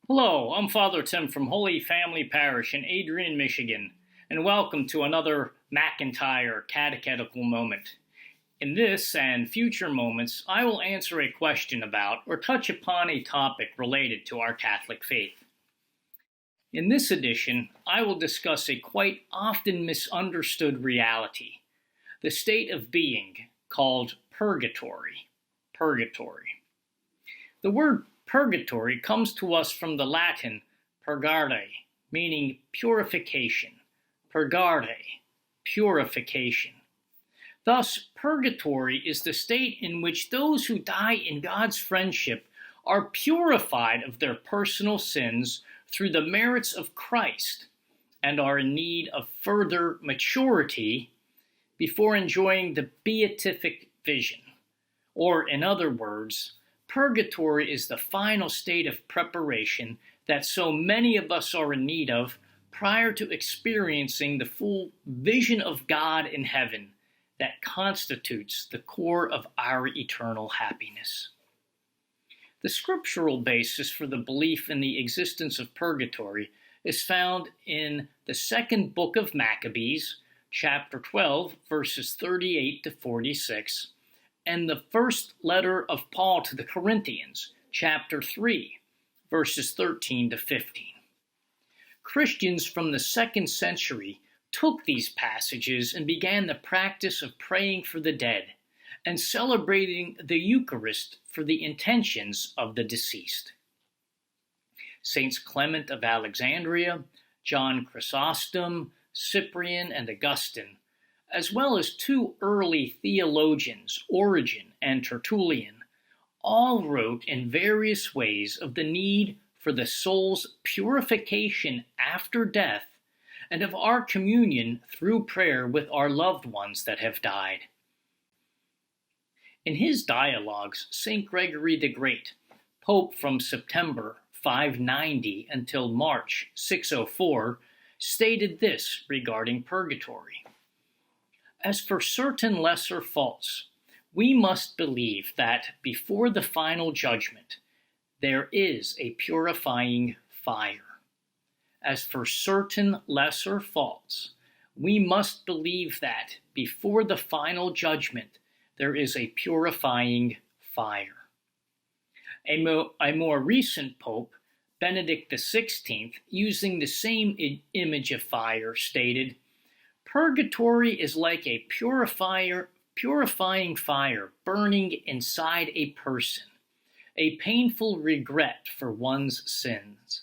Hello, I'm Father Tim from Holy Family Parish in Adrian, Michigan, and welcome to another McIntire Catechetical moment. In this and future moments, I will answer a question about or touch upon a topic related to our Catholic faith. In this edition, I will discuss a quite often misunderstood reality, the state of being called purgatory. Purgatory. The word purgatory comes to us from the Latin purgare, meaning purification. Purgare, purification. Thus, purgatory is the state in which those who die in God's friendship are purified of their personal sins through the merits of Christ and are in need of further maturity before enjoying the beatific vision. Or, in other words, purgatory is the final state of preparation that so many of us are in need of prior to experiencing the full vision of God in heaven that constitutes the core of our eternal happiness. The scriptural basis for the belief in the existence of purgatory is found in the second book of Maccabees, chapter 12, verses 38 to 46, and the first letter of Paul to the Corinthians, chapter 3, verses 13 to 15. Christians from the 2nd century took these passages and began the practice of praying for the dead and celebrating the Eucharist for the intentions of the deceased. Saints Clement of Alexandria, John Chrysostom, Cyprian, and Augustine, as well as two early theologians, Origen and Tertullian, all wrote in various ways of the need for the soul's purification after death and of our communion through prayer with our loved ones that have died. In his dialogues, St. Gregory the Great, Pope from September 590 until March 604, stated this regarding purgatory. As for certain lesser faults, we must believe that before the final judgment, there is a purifying fire. As for certain lesser faults, we must believe that before the final judgment, there is a purifying fire. A more recent pope, Benedict XVI, using the same image of fire, stated, "Purgatory is like a purifying fire burning inside a person, a painful regret for one's sins.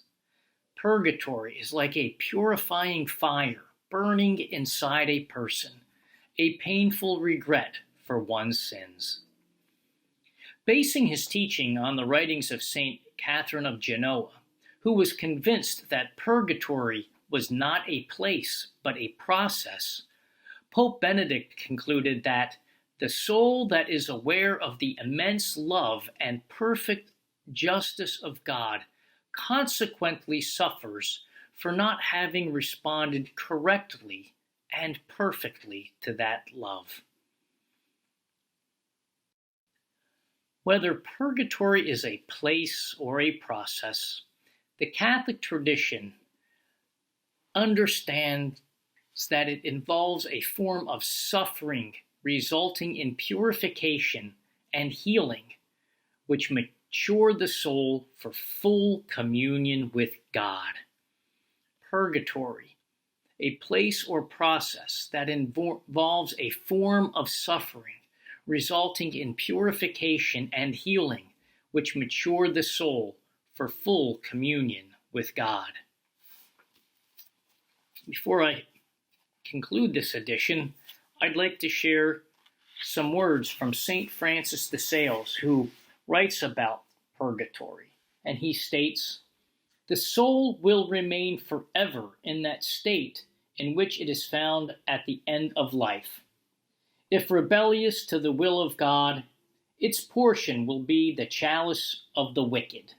Purgatory is like a purifying fire burning inside a person, a painful regret for one's sins." Basing his teaching on the writings of St. Catherine of Genoa, who was convinced that purgatory was not a place, but a process, Pope Benedict concluded that the soul that is aware of the immense love and perfect justice of God consequently suffers for not having responded correctly and perfectly to that love. Whether purgatory is a place or a process, the Catholic tradition understands that it involves a form of suffering resulting in purification and healing, which mature the soul for full communion with God. Purgatory, a place or process that involves a form of suffering resulting in purification and healing, which mature the soul for full communion with God. Before I conclude this edition, I'd like to share some words from St. Francis de Sales, who writes about purgatory, and he states, the soul will remain forever in that state in which it is found at the end of life. If rebellious to the will of God, its portion will be the chalice of the wicked.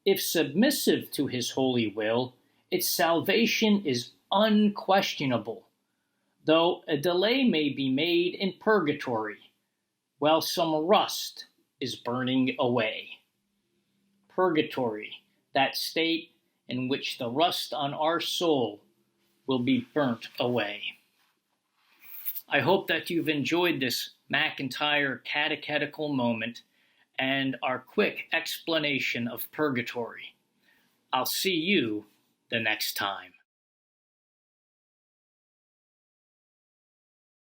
If submissive to his holy will, its salvation is unquestionable, though a delay may be made in purgatory, while some rust is burning away. Purgatory, that state in which the rust on our soul will be burnt away. I hope that you've enjoyed this McIntire catechetical moment and our quick explanation of purgatory. I'll see you the next time.